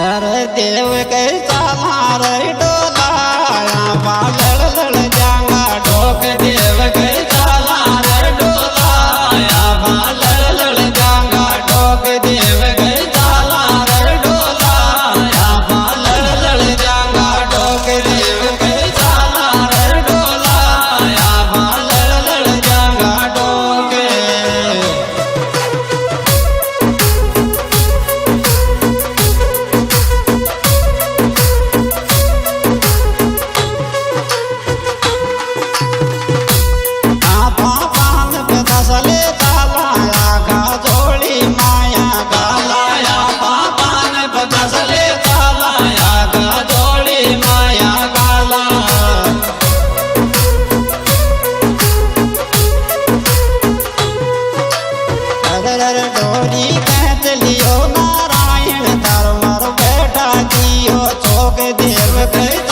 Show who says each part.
Speaker 1: अरे देव कैसा मारे डोलाया बालड़ लड़ जांगा ठोक देव कैसा मारे डोलाया बालड़ लड़ जांगा ठोक देव कैसा मारे डोलाया बालड़ लड़ जांगा ठोक देव कैसा मारे डोलाया बालड़ लड़ जांगा ठोक डोरी कहत लियो नारायण धर्मर बैठा दियो चौक देव कह